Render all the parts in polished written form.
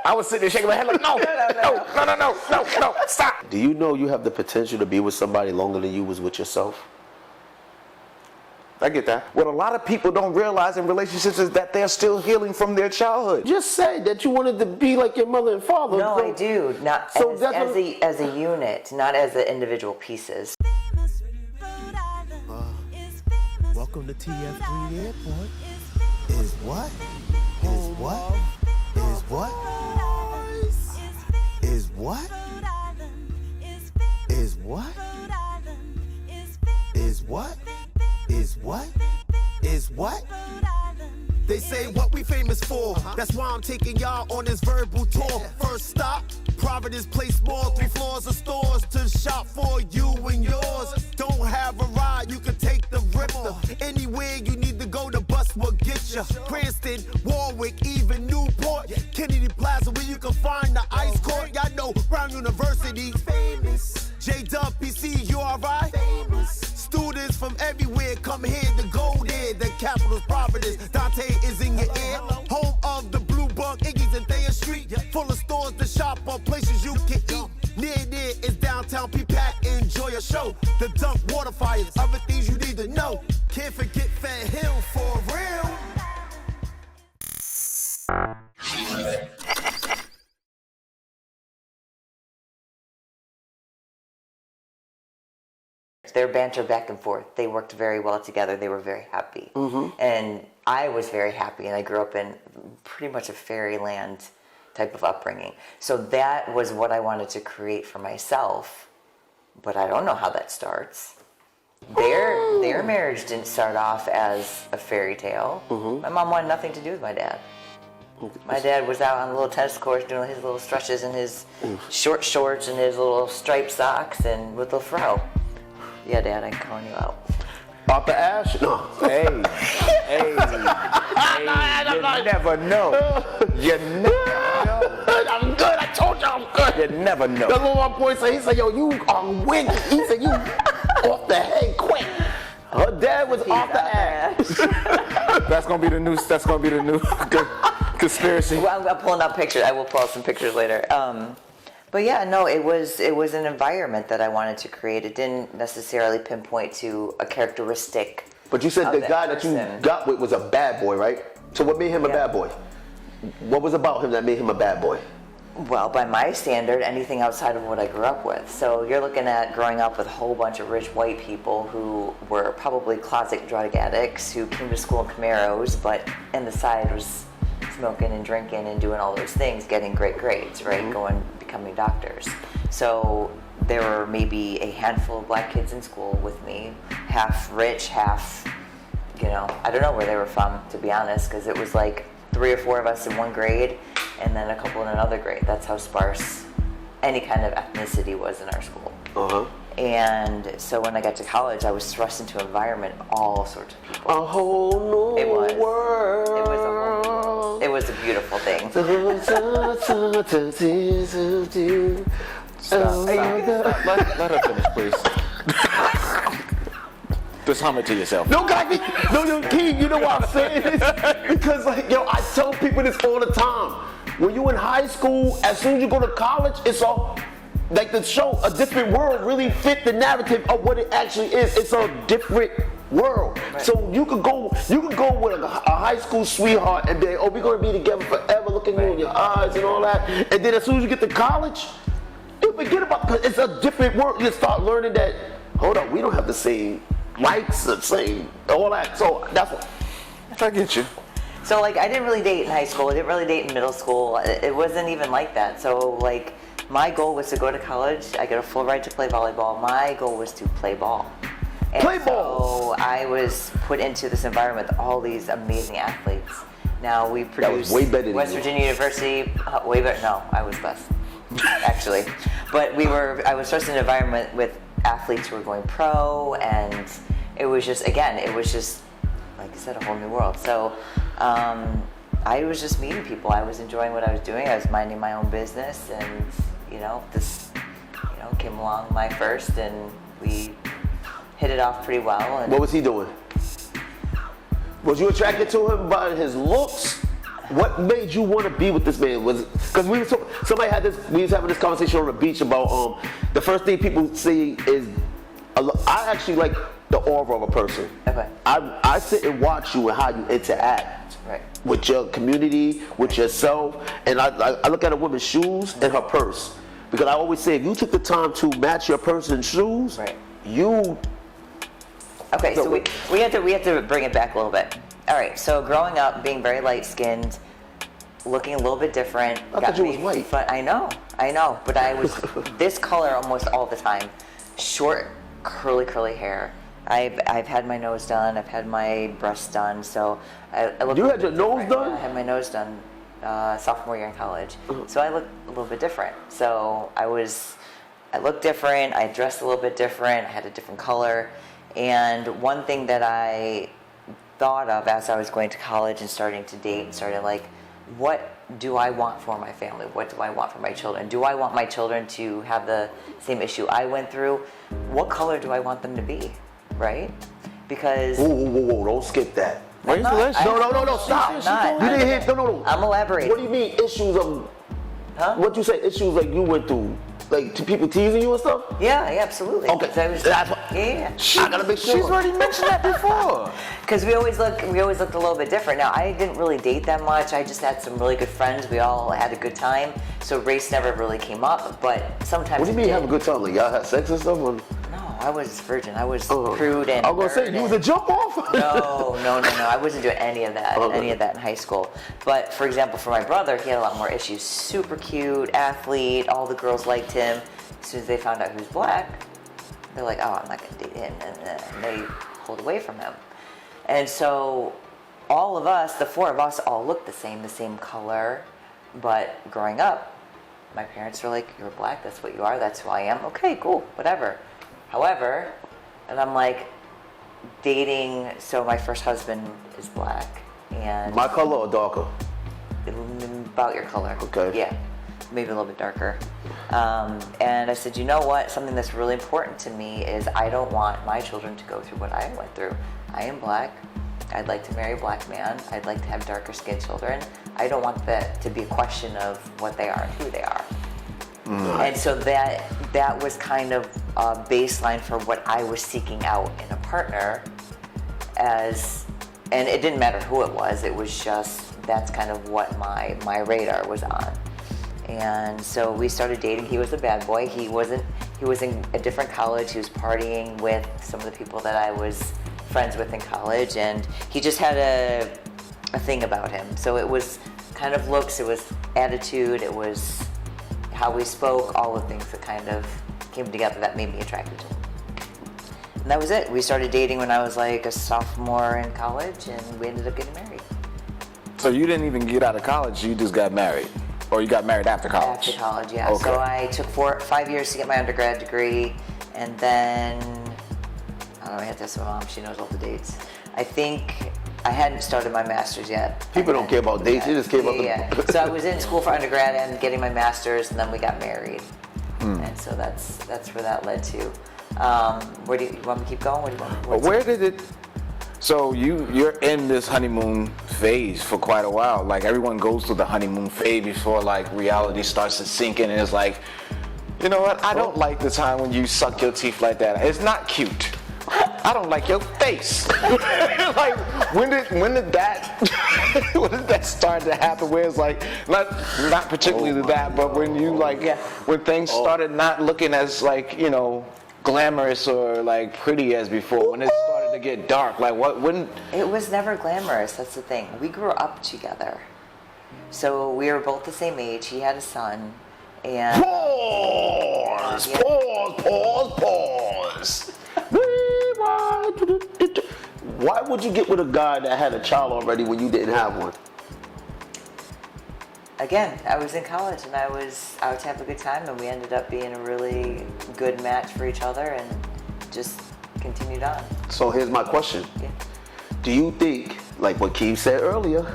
I was sitting there shaking my head like, no, stop. Do you know you have the potential to be with somebody longer than you was with yourself? I get that. What a lot of people don't realize in relationships is that they're still healing from their childhood. Just say that you wanted to be like your mother and father. No, I do. Not so as a unit, not as the individual pieces. Welcome to TF3 Airport. Is what? Is what? Is what? Is what? Is what? Is what? Is what? Is what? They say what we famous for. That's why I'm taking y'all on this verbal tour. First stop, Providence Place Mall, 3 floors of stores to shop for you and yours. Don't have a ride, you can take the Ripper. Anywhere you need to go, the bus will get you. Cranston, Warwick, even Newport, Kennedy Plaza, where you can find the ice court. Y'all know Brown University, famous. JWPC, URI, famous. Students from everywhere come here to go there. The capital's Providence. Dante is in your ear. Home of the Blue Bug, Iggy's and Thayer Street. Full of stores to shop or places you can eat. Near is downtown P-Pack. Enjoy a show. The Dunk Water Fires. Other things you need to know. Can't forget Fat Hill for real. Their banter back and forth, they worked very well together. They were very happy. Mm-hmm. And I was very happy, and I grew up in pretty much a fairyland type of upbringing. So that was what I wanted to create for myself, but I don't know how that starts. Their marriage didn't start off as a fairy tale. Mm-hmm. My mom wanted nothing to do with my dad. My dad was out on the little tennis court doing his little stretches and his short shorts and his little striped socks and with a fro. Yeah, Dad, I'm calling you out. Off the ash? No. Hey, you never know. You never know. I'm good. I told you I'm good. You never know. That's what my boy said. He said, yo, you are wicked. He said, you off the head quick. Her dad was off the ash. That's gonna be the new conspiracy. Well, I'm pulling out pictures. I will pull out some pictures later. But yeah, no, it was an environment that I wanted to create. It didn't necessarily pinpoint to a characteristic. But you said the guy that you got with was a bad boy, right? So what made him a bad boy? What was about him that made him a bad boy? Well, by my standard, anything outside of what I grew up with. So you're looking at growing up with a whole bunch of rich white people who were probably closet drug addicts who came to school in Camaros, but on the side was smoking and drinking and doing all those things, getting great grades, right? Mm-hmm. Becoming doctors. So there were maybe a handful of black kids in school with me, half rich, half, I don't know where they were from, to be honest, because it was like 3 or 4 of us in one grade and then a couple in another grade. That's how sparse any kind of ethnicity was in our school. Uh-huh. And so when I got to college, I was thrust into an environment, all sorts of people. A whole new world. It was a whole new, it was a beautiful thing. Stop. Let her finish, please. Just hum it to yourself. No, King, you know why I'm saying this? Because, I tell people this all the time. When you're in high school, as soon as you go to college, it's all, like the show, A Different World, really fit the narrative of what it actually is. It's a different world. Right. So you could go with a high school sweetheart and be like, oh, we're going to be together forever, looking you in your eyes and all that. And then as soon as you get to college, you forget about it because it's a different world. You start learning that, hold up, we don't have the same likes, the same, all that. So that's what. I get you. So I didn't really date in high school. I didn't really date in middle school. It wasn't even like that. So my goal was to go to college. I got a full ride to play volleyball. My goal was to play ball. And play ball. So I was put into this environment with all these amazing athletes. Now we produced way better than West Virginia University. Way better. No, I was best, actually. But I was just in an environment with athletes who were going pro, and it was just like I said, a whole new world. So I was just meeting people. I was enjoying what I was doing. I was minding my own business, and this came along my first, and we hit it off pretty well. And what was he doing? Was you attracted to him by his looks, What made you want to be with this man? Was because we was having this conversation on the beach about the first thing people see is I actually like the aura of a person. Okay. I sit and watch you and how you interact with your community, with yourself, and I look at a woman's shoes and her purse because I always say if you took the time to match your purse and shoes, you. Okay, so we have to bring it back a little bit. All right, so growing up, being very light-skinned, looking a little bit different. I thought you was white. But I know, but I was this color almost all the time. Short, curly hair. I've had my nose done. I've had my breasts done. So I look. You had your nose done? I had my nose done sophomore year in college. So I look a little bit different. So I looked different. I dressed a little bit different. I had a different color. And one thing that I thought of as I was going to college and starting to date and started like, what do I want for my family? What do I want for my children? Do I want my children to have the same issue I went through? What color do I want them to be? Right? Because Whoa, don't skip that. Where's the list? No, stop. I'm not. You didn't hit. No. I'm elaborating. What do you mean issues of? Huh? What you say issues like you went through? Like people teasing you and stuff? Yeah, absolutely. Okay, that's what. Yeah. I gotta make sure. She's already mentioned that before. Because we always looked a little bit different. Now I didn't really date that much. I just had some really good friends. We all had a good time. So race never really came up. But sometimes. What do you mean have a good time? Like y'all had sex and stuff? Or? No, I was virgin. I was prude and. I was gonna say you was a jump off. No. I wasn't doing any of that. Any of that in high school. But for example, for my brother, he had a lot more issues. Super cute, athlete. All the girls liked him. As soon as they found out he was black, they're like, "Oh, I'm not gonna date him," and they pulled away from him. And so, all of us, the four of us, all looked the same color. But growing up, my parents were like, "You're black. That's what you are. That's who I am." Okay, cool, whatever. However, and I'm like, dating. So my first husband is black, and My color or darker? about your color. Okay. Yeah, maybe a little bit darker. And I said, you know what? Something that's really important to me is I don't want my children to go through what I went through. I am black. I'd like to marry a black man. I'd like to have darker skinned children. I don't want that to be a question of what they are and who they are. And so that was kind of a baseline for what I was seeking out in a partner and it didn't matter who it was just, that's kind of what my radar was on. And so we started dating. He was a bad boy. He was in a different college. He was partying with some of the people that I was friends with in college, and he just had a thing about him. So it was kind of looks, it was attitude, it was how we spoke, all the things that kind of came together that made me attracted to him. And that was it. We started dating when I was like a sophomore in college, and we ended up getting married. So you didn't even get out of college, you just got married? Or you got married after college? After college, yeah. Okay. So I took 5 years to get my undergrad degree, and then, I don't know, I had to ask my mom, she knows all the dates. I think I hadn't started my master's yet. People don't care about dates, they just care about the... So I was in school for undergrad and getting my master's, and then we got married. And so that's where that led to. Where do you want me to keep going? What do you want? Where did it... So you're in this honeymoon phase for quite a while. Like everyone goes through the honeymoon phase before like reality starts to sink in, and it's like, you know what? I don't like the time when you suck your teeth like that. It's not cute. I don't like your face. Like when did that start to happen? Where it's like not particularly that, but when you like when things started not looking as like glamorous or like pretty as before, when it started to get dark, like when it was never glamorous. That's the thing. We grew up together, so we were both the same age. He had a son, and pause. Why would you get with a guy that had a child already when you didn't have one? Again, I was in college and I was out to have a good time, and we ended up being a really good match for each other and just continued on. So here's my question. Yeah. Do you think, like what Keith said earlier,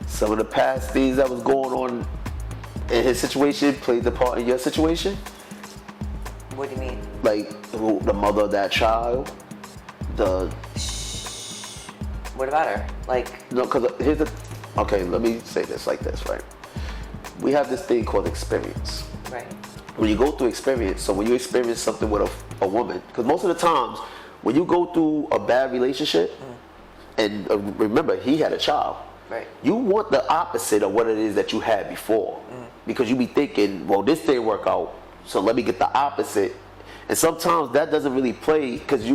some of the past things that was going on in his situation played a part in your situation? What do you mean? Like the mother of that child? What about her? Like... No, because here's the... okay, let me say this like this, right? We have this thing called experience. Right. When you go through experience, so when you experience something with a woman, because most of the times when you go through a bad relationship, and remember he had a child, Right. you want the opposite of what it is that you had before, because you be thinking, well, this didn't work out, so let me get the opposite. And sometimes that doesn't really play, because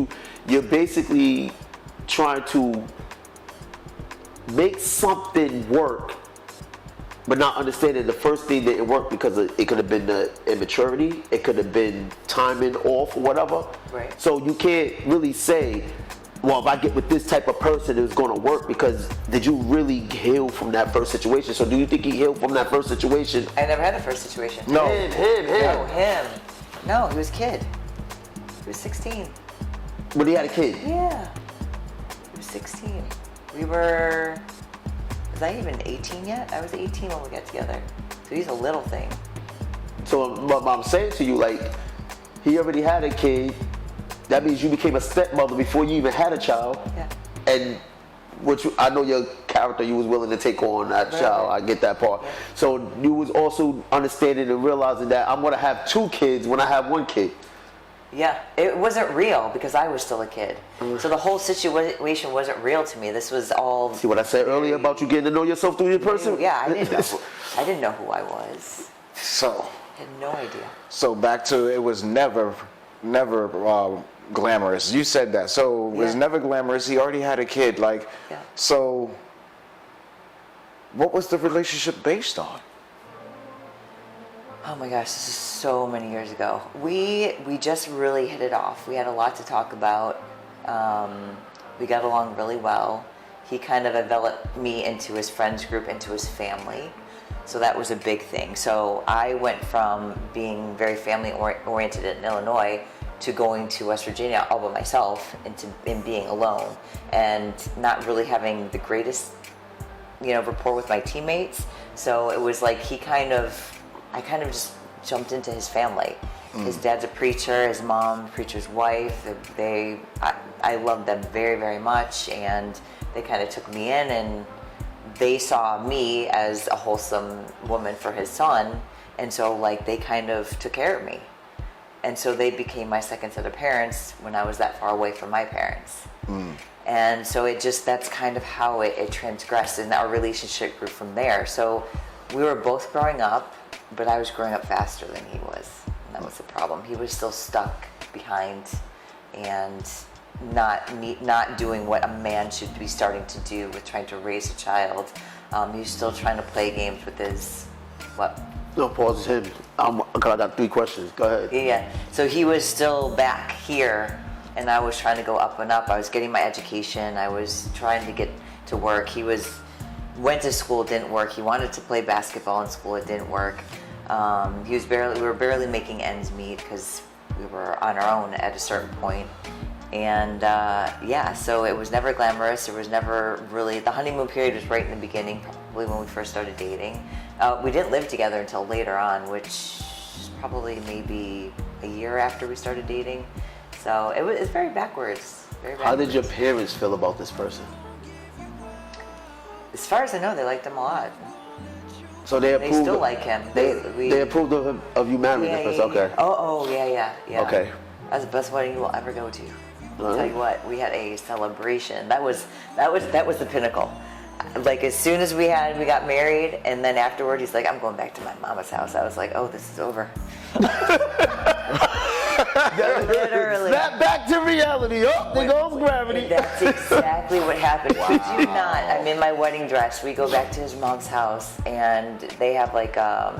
you're basically trying to make something work, but not understanding the first thing didn't work because it could have been the immaturity, it could have been timing off or whatever. Right. So you can't really say, well, if I get with this type of person, it's going to work, because did you really heal from that first situation? So do you think he healed from that first situation? I never had the first situation. No. Him. No, him. No, he was a kid. He was 16. But he had a kid. Yeah. He was 16. We were, was I even 18 yet? I was 18 when we got together. So he's a little thing. So what I'm saying to you, like, he already had a kid. That means you became a stepmother before you even had a child. Yeah. And I know your character, you was willing to take on that Right, child. right. I get that part. Yeah. So you was also understanding and realizing that I'm gonna have 2 kids when I have 1 kid. Yeah, it wasn't real because I was still a kid. So the whole situation wasn't real to me. This was all. See what I said earlier about you getting to know yourself through your person? Yeah, I didn't know who I was. So, I had no idea. so back to it was never glamorous. You said that. So it was Yeah. never glamorous. He already had a kid. Like, Yeah. so what was the relationship based on? Oh my gosh, this is so many years ago. We just really hit it off. We had a lot to talk about. We got along really well. He kind of enveloped me into his friends group, into his family. So that was a big thing. So I went from being very family oriented in Illinois to going to West Virginia all by myself and being alone and not really having the greatest, rapport with my teammates. So it was like I kind of just jumped into his family. His dad's a preacher, his mom, preacher's wife. I loved them very, very much, and they kind of took me in, and they saw me as a wholesome woman for his son, and so they kind of took care of me. And so they became my second set of parents when I was that far away from my parents. And so that's kind of how it transgressed, and our relationship grew from there. So we were both growing up, but I was growing up faster than he was, and that was the problem. He was still stuck behind and not doing what a man should be starting to do with trying to raise a child. He was still trying to play games with his, No, pause him. I got 3 questions. Go ahead. Yeah, so he was still back here, and I was trying to go up and up. I was getting my education. I was trying to get to work. He went to school, didn't work. He wanted to play basketball in school, it didn't work. We were barely making ends meet because we were on our own at a certain point. And so it was never glamorous. It was never really, the honeymoon period was right in the beginning, probably when we first started dating. We didn't live together until later on, which is probably maybe a year after we started dating. So it's very backwards. How did your parents feel about this person? As far as I know, they liked him a lot. So they approved. They still like him. They approved of you marrying this person. Okay. Oh, yeah. Okay. That's the best wedding you will ever go to. I'll Alright. tell you what, we had a celebration. That was the pinnacle. Like as soon as we got married, and then afterward, he's like, "I'm going back to my mama's house." I was like, "Oh, this is over." Literally. Snap back to reality. Oh, there goes gravity. That's exactly what happened. Could you not? I'm in my wedding dress. We go back to his mom's house, and they have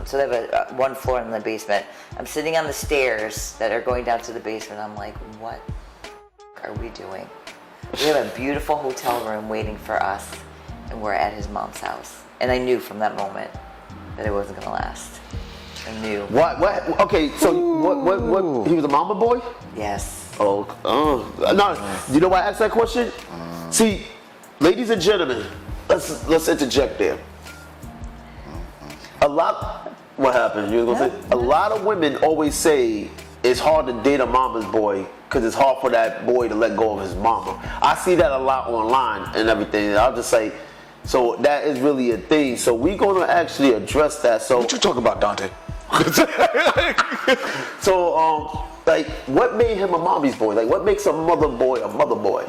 so they have one floor in the basement. I'm sitting on the stairs that are going down to the basement. I'm like, what are we doing? We have a beautiful hotel room waiting for us, and we're at his mom's house. And I knew from that moment that it wasn't gonna last. I knew. What? Okay, so what? He was a mama boy? Yes. Oh, no. You know why I asked that question? See, ladies and gentlemen, let's interject there. What happened? You was gonna say? A lot of women always say it's hard to date a mama's boy because it's hard for that boy to let go of his mama. I see that a lot online and everything. And I'll just say, So that is really a thing. So we're gonna actually address that. So What you talking about, Dante? so like, what made him a mommy's boy? Like, what makes a mother boy a mother boy?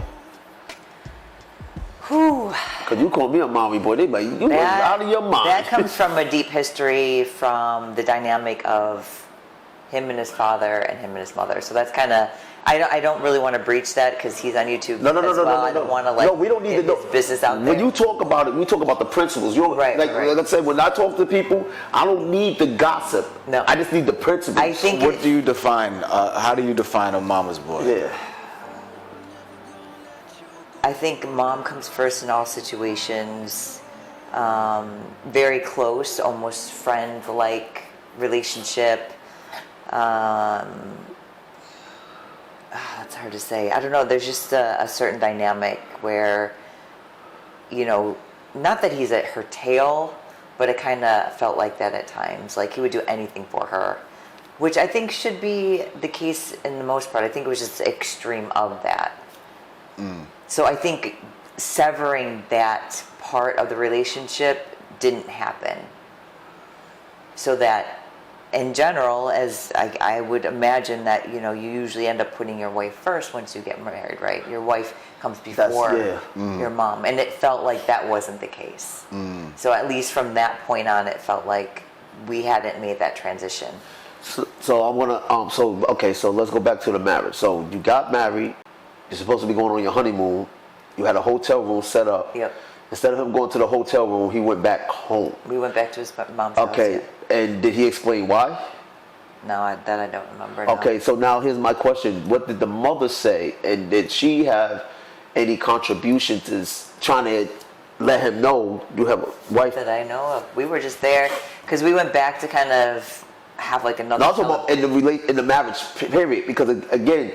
Whew. Cause you call me a mommy boy, they like, you was out of your mind. That comes from a deep history from the dynamic of him and his father and him and his mother. So that's kind of, I don't really want to breach that because he's on YouTube No. I don't want to like no, we don't need get to know. his business out there. When you talk about it, we talk about the principles. You don't, Right. like I said, when I talk to people, I don't need the gossip. No. I just need the principles. I think What do you define? How do you define a mama's boy? Yeah. I think mom comes first in all situations. Very close, almost friend-like relationship. It's hard to say. I don't know. There's just a certain dynamic where, you know, not that he's at her tail, but it kind of felt like that at times. Like he would do anything for her, which I think should be the case in the most part. I think it was just the extreme of that. So I think severing that part of the relationship didn't happen. So that in general, as I would imagine that, you know, you usually end up putting your wife first once you get married, right? Your wife comes before your mom. And it felt like that wasn't the case. So at least from that point on, it felt like we hadn't made that transition. So I'm gonna okay, so let's go back to the marriage. So you got married, you're supposed to be going on your honeymoon, you had a hotel room set up. Yep. Instead of him going to the hotel room, he went back home. We went back to his mom's house. Okay, and did he explain why? No, that I don't remember. No. Okay, so now here's my question. What did the mother say? And did she have any contribution to trying to let him know you have a wife? That I know of. We were just there because we went back to kind of have like another. No, I'm talking about in the marriage period, because again,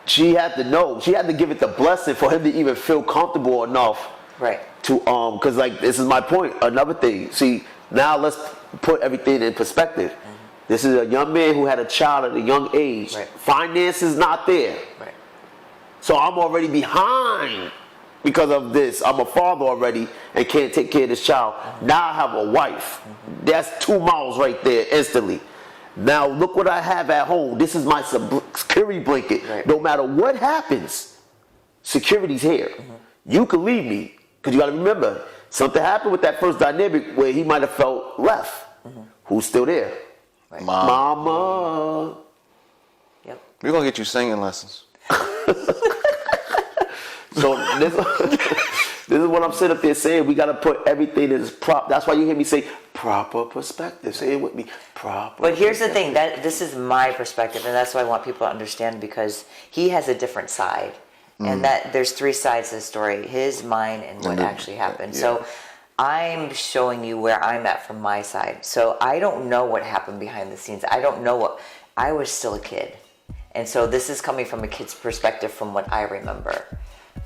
she had to know, she had to give it the blessing for him to even feel comfortable enough. Right. To because like this is my point. Another thing. See, now let's put everything in perspective. This is a young man who had a child at a young age. Right. Finances not there. Right. So I'm already behind because of this. I'm a father already and can't take care of this child. Now I have a wife. That's 2 miles right there instantly. Now look what I have at home. This is my security blanket. Right. No matter what happens, security's here. You can leave me. Because you got to remember, something happened with that first dynamic where he might have felt left. Who's still there? Right. Mama. Yep. We're gonna get you singing lessons. So this is what I'm sitting up there saying. We got to put everything in its prop. That's why you hear me say proper perspective. Say it with me. Proper. But here's the thing, that this is my perspective, and that's what I want people to understand, because he has a different side. And that there's 3 sides to the story: his, mine, and what actually happened. Yeah. So I'm showing you where I'm at from my side. So I don't know what happened behind the scenes. I don't know what, I was still a kid. And so this is coming from a kid's perspective from what I remember.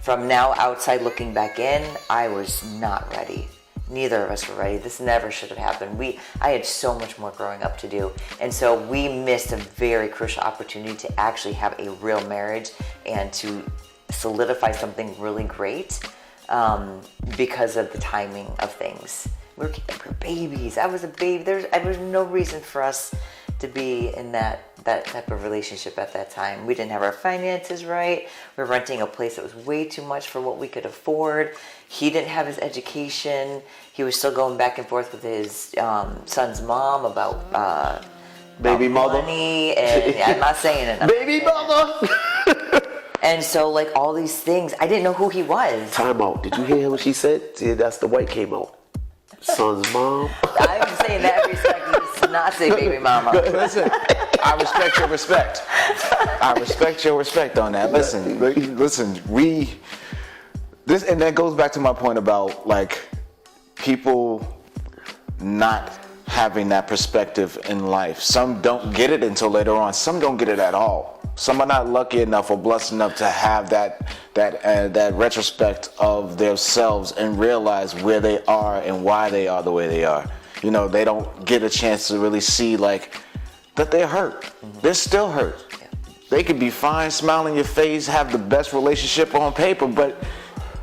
From now outside looking back in, I was not ready. Neither of us were ready. This never should have happened. I had so much more growing up to do. And so we missed a very crucial opportunity to actually have a real marriage and to solidify something really great because of the timing of things. We're babies. I was a baby. There was no reason for us to be in that type of relationship at that time. We didn't have our finances right. We were renting a place that was way too much for what we could afford. He didn't have his education. He was still going back and forth with his son's mom about baby mother. Money, and I'm not saying it. Baby mother. And so, like, all these things, I didn't know who he was. Time out. Did you hear what she said? See, that's the white came out. Son's mom. I'm saying that respect to not say baby mama. Listen, I respect your respect. I respect your respect on that. Listen, this, and that goes back to my point about, like, people not having that perspective in life. Some don't get it until later on. Some don't get it at all. Some are not lucky enough or blessed enough to have that retrospect of themselves and realize where they are and why they are the way they are. You know, they don't get a chance to really see, like, that they're hurt. They're still hurt. Yeah. They could be fine, smile in your face, have the best relationship on paper, but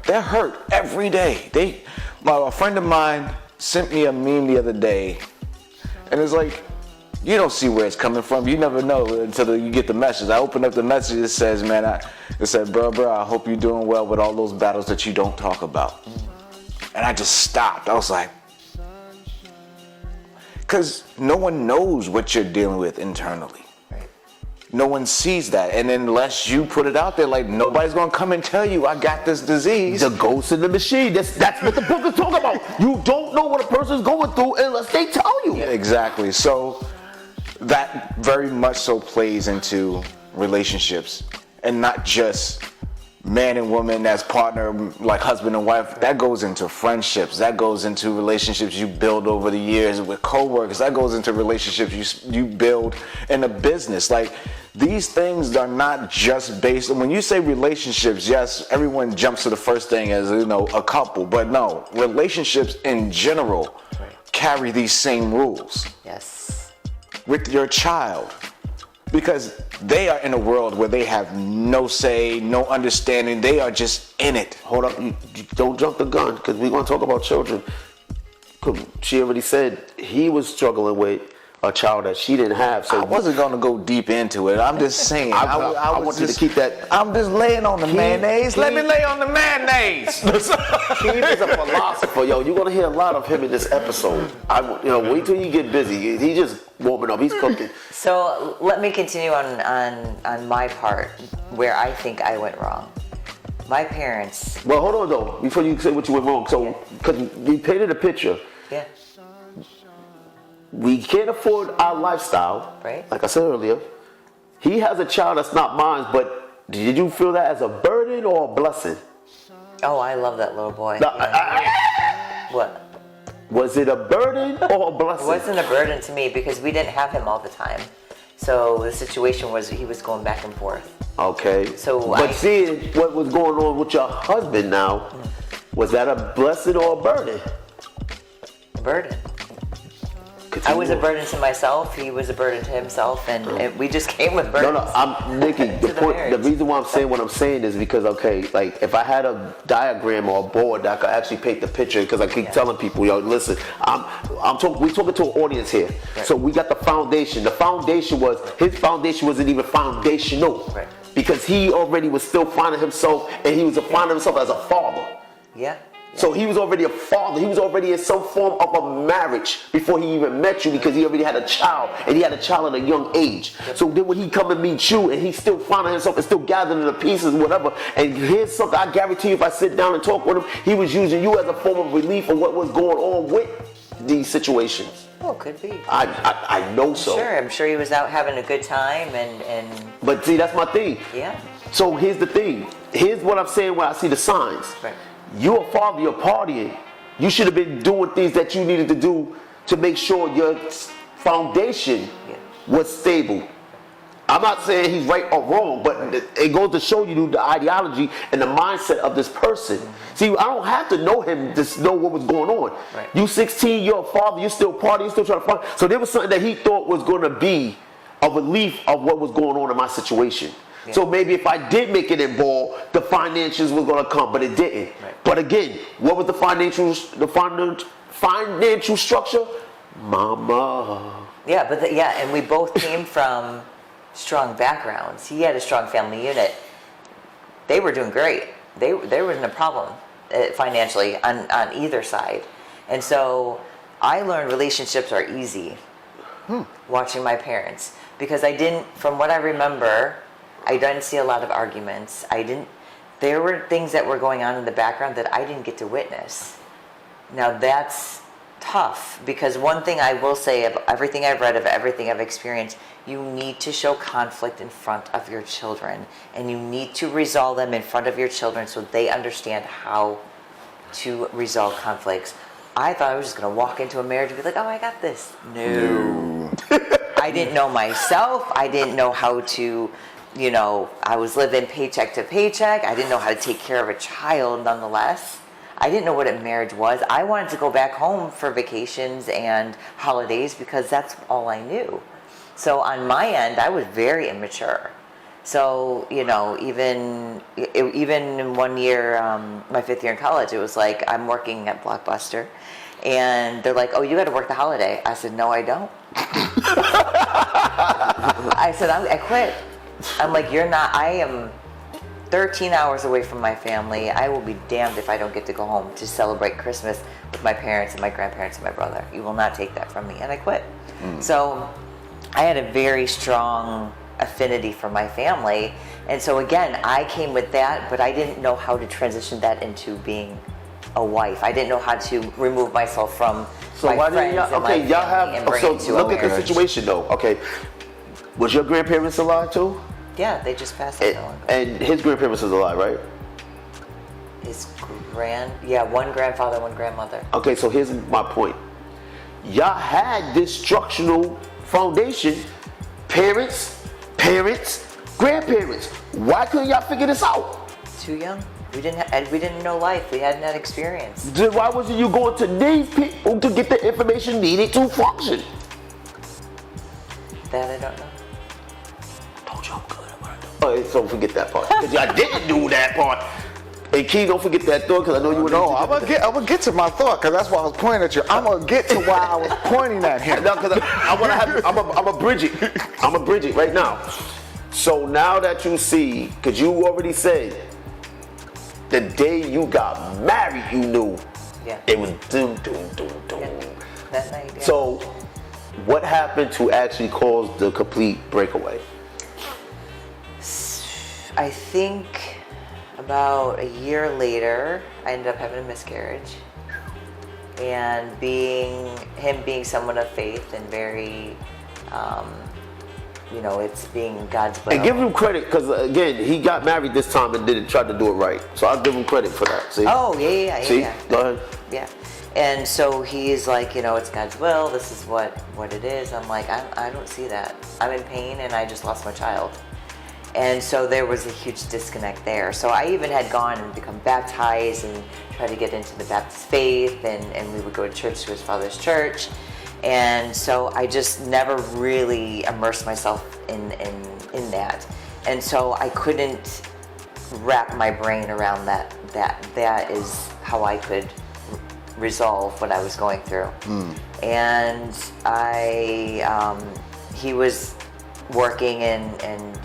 they're hurt every day. A friend of mine sent me a meme the other day, and it's like, you don't see where it's coming from. You never know until you get the message. I opened up the message. It says, man, it said, bro, I hope you're doing well with all those battles that you don't talk about. And I just stopped. I was like, because no one knows what you're dealing with internally. No one sees that, and unless you put it out there, like, nobody's gonna come and tell you, I got this disease. The ghost in the machine. That's what the book is talking about. You don't know what a person's going through unless they tell you. Yeah, exactly. So that very much so plays into relationships, and not just man and woman as partner, like husband and wife. That goes into friendships. That goes into relationships you build over the years with coworkers. That goes into relationships you build in a business. Like, these things are not just based on, when you say relationships, yes, everyone jumps to the first thing as, a couple, but no, relationships in general carry these same rules. Yes. With your child. Because they are in a world where they have no say, no understanding. They are just in it. Hold up, you don't jump the gun, because we're going to talk about children. She already said he was struggling with a child that she didn't have. So I wasn't going to go deep into it. I'm just saying. I want you to keep that. I'm just laying on the mayonnaise. Let me lay on the mayonnaise. Keith is a philosopher, yo. You're going to hear a lot of him in this episode. Wait till you get busy. He's just warming up. He's cooking. So let me continue on my part where I think I went wrong. My parents. Well, hold on though, before you say what you went wrong. So, because we painted a picture. Yeah. We can't afford our lifestyle. Right. Like I said earlier. He has a child that's not mine, but did you feel that as a burden or a blessing? Oh, I love that little boy. What? Was it a burden or a blessing? It wasn't a burden to me because we didn't have him all the time. So the situation was he was going back and forth. Okay. But seeing what was going on with your husband now, was that a blessing or a burden? A burden. I was a burden to myself. He was a burden to himself, and we just came with burdens. I'm Nikki. The reason why I'm saying what I'm saying is because, okay, like if I had a diagram or a board, I could actually paint the picture. Because I keep telling people, yo, listen, we're talking to an audience here. Right. So we got the foundation. The foundation his foundation wasn't even foundational, right, because he already was still finding himself, and he was finding himself as a father. Yeah. So he was already a father. He was already in some form of a marriage before he even met you, because he already had a child, and he had a child at a young age. So then when he come and meet you, and he's still finding himself and still gathering the pieces, whatever, and here's something I guarantee you, if I sit down and talk with him, he was using you as a form of relief of what was going on with these situations. Oh, could be. I know so. Sure, I'm sure he was out having a good time and. But see, that's my thing. Yeah. So here's the thing. Here's what I'm saying when I see the signs. Right. You're a father, you're partying. You should have been doing things that you needed to do to make sure your foundation was stable. I'm not saying he's right or wrong, but it goes to show you the ideology and the mindset of this person. See, I don't have to know him to know what was going on. Right. You 16, you're a father, you're still partying, you're still trying to party. So there was something that he thought was going to be a relief of what was going on in my situation. Yeah. So maybe if I did make it involved, the financials was going to come, but it didn't. Right. But again, what was the financial structure? Mama. Yeah, and we both came from strong backgrounds. He had a strong family unit. They were doing great. There wasn't a problem financially on either side. And so I learned relationships are easy watching my parents, because from what I remember, I didn't see a lot of arguments. There were things that were going on in the background that I didn't get to witness. Now that's tough, because one thing I will say of everything I've read, of everything I've experienced, you need to show conflict in front of your children, and you need to resolve them in front of your children so they understand how to resolve conflicts. I thought I was just going to walk into a marriage and be like, oh, I got this. No. I didn't know myself. I didn't know how to, I was living paycheck to paycheck. I didn't know how to take care of a child nonetheless. I didn't know what a marriage was. I wanted to go back home for vacations and holidays because that's all I knew. So on my end, I was very immature. So, even in 1 year, my 5th year in college, it was like I'm working at Blockbuster, and they're like, "Oh, you got to work the holiday." I said, "No, I don't." I said, I quit. I'm like, "You're not. I am 13 hours away from my family. I will be damned if I don't get to go home to celebrate Christmas with my parents and my grandparents and my brother. You will not take that from me." And I quit. So I had a very strong affinity for my family, and so again, I came with that, but I didn't know how to transition that into being a wife. I didn't know how to remove myself from So my why friends didn't y'all? and my Okay, y'all family and have. bring So it to look a at the marriage. situation though. Okay, was your grandparents alive too? Yeah, they just passed it on. And his grandparents is alive, right? One grandfather, one grandmother. Okay, so here's my point. Y'all had this structural foundation, parents, grandparents. Why couldn't y'all figure this out? Too young. We didn't know life. We hadn't had experience. Then why wasn't you going to these people to get the information needed to function? That I don't know. Told you I'm good at what I do. Oh, so forget that part. Because I didn't do that part. Hey, Key, don't forget that thought, because I know you were. No, I'm gonna get to my thought, because that's why I was pointing at you. I'm gonna get to why I was pointing at him. No, because I'm a bridge it. I'm a bridge it right now. So now that you see, because you already said, the day you got married, you knew. Yeah. It was doom. Yeah. That night. Yeah. So, what happened to actually cause the complete breakaway? I think about a year later, I ended up having a miscarriage. And him being someone of faith and very, it's being God's will. And give him credit, because again, he got married this time and didn't try to do it right. So I'll give him credit for that. See? Oh, yeah. See? Yeah. Go ahead. Yeah. And so he's like, it's God's will. This is what it is. I'm like, I don't see that. I'm in pain and I just lost my child. And so there was a huge disconnect there. So I even had gone and become baptized and tried to get into the Baptist faith, and we would go to church, to his father's church. And so I just never really immersed myself in that. And so I couldn't wrap my brain around that is how I could resolve what I was going through. And he was working and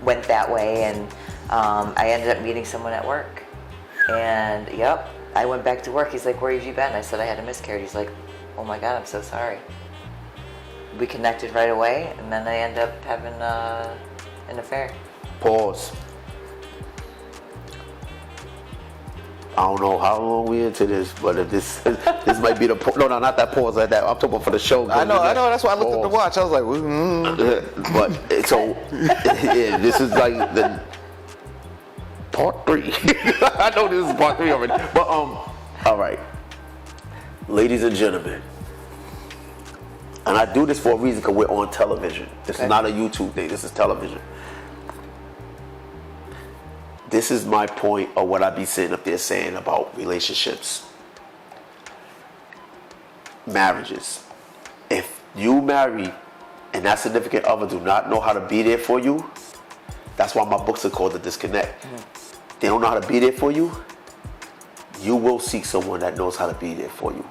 went that way, and I ended up meeting someone at work, and I went back to work. He's like, "Where have you been?" I said, "I had a miscarriage." He's like, "Oh my God, I'm so sorry." We connected right away, and then I ended up having an affair. Pause. I don't know how long we into this, but if this might be the no, not that pause like that. I'm talking for the show. I know. That's why I looked at the watch. I was like, But so yeah, this is like the part 3. I know this is part 3 already. But all right, ladies and gentlemen, and I do this for a reason, because we're on television. This is not a YouTube thing. This is television. This is my point of what I be sitting up there saying about relationships, marriages. If you marry and that significant other do not know how to be there for you, that's why my books are called The Disconnect. They don't know how to be there for you, you will seek someone that knows how to be there for you.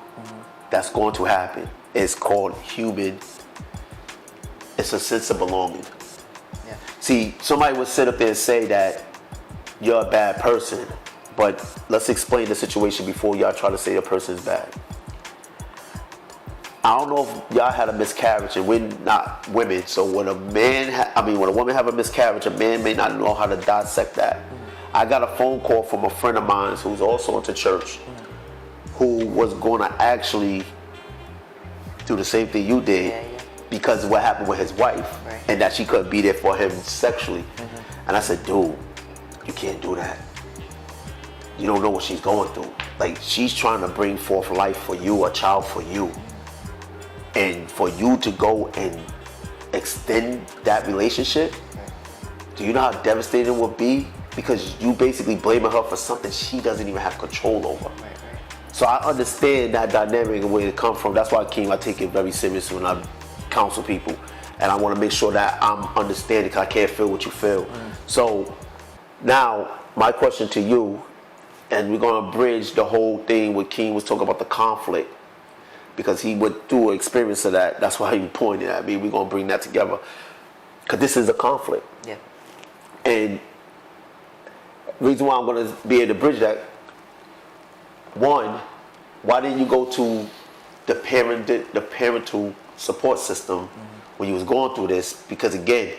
That's going to happen. It's called human. It's a sense of belonging. Yeah. See, somebody would sit up there and say that you're a bad person, but let's explain the situation before y'all try to say the person's bad. I don't know if y'all had a miscarriage, and we're not women, so when a woman have a miscarriage, a man may not know how to dissect that. I got a phone call from a friend of mine who's also into church, who was going to actually do the same thing you did, because of what happened with his wife, and that she couldn't be there for him sexually. And I said, dude, you can't do that. You don't know what she's going through. Like, she's trying to bring forth life for you, a child for you. And for you to go and extend that relationship, do you know how devastating it would be? Because you basically blaming her for something she doesn't even have control over. So I understand that dynamic and where it comes from. That's why, King, I take it very seriously when I counsel people. and I want to make sure that I'm understanding because I can't feel what you feel. So now my question to you, and we're going to bridge the whole thing with King was talking about the conflict, because he went through an experience of that. That's why he pointed at me. We're going to bring that together because this is a conflict. Yeah. And the reason why I'm going to be able to bridge that, one, why didn't you go to the parental support system when you was going through this? Because again,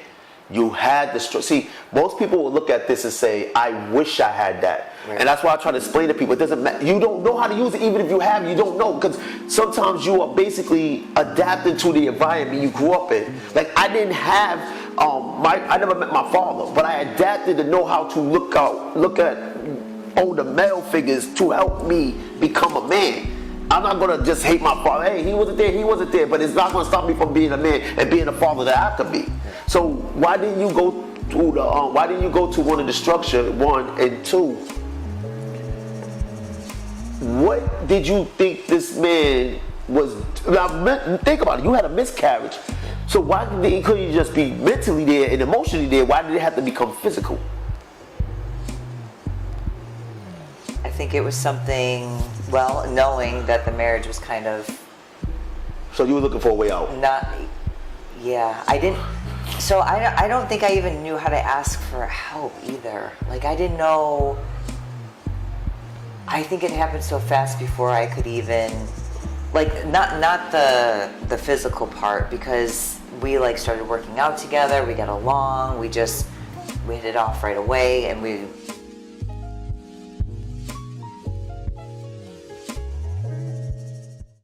you had the see, most people will look at this and say, I wish I had that. Right. And that's why I try to explain to people, it doesn't matter. You don't know how to use it, even if you have, you don't know. Because sometimes you are basically adapting to the environment you grew up in. Like I didn't have, I never met my father, but I adapted to know how to look at older male figures to help me become a man. I'm not gonna just hate my father. Hey, he wasn't there, but it's not gonna stop me from being a man and being the father that I could be. So why didn't you go to why didn't you go to one of the structure, one, and two? What did you think this man was? Now think about it. You had a miscarriage, so why couldn't you just be mentally there and emotionally there? Why did it have to become physical? I think it was something, well, knowing that the marriage was kind of So you were looking for a way out. I don't think I even knew how to ask for help either. Like I didn't know, I think it happened so fast before I could even, like not the physical part, because we like started working out together, we got along, we hit it off right away, and we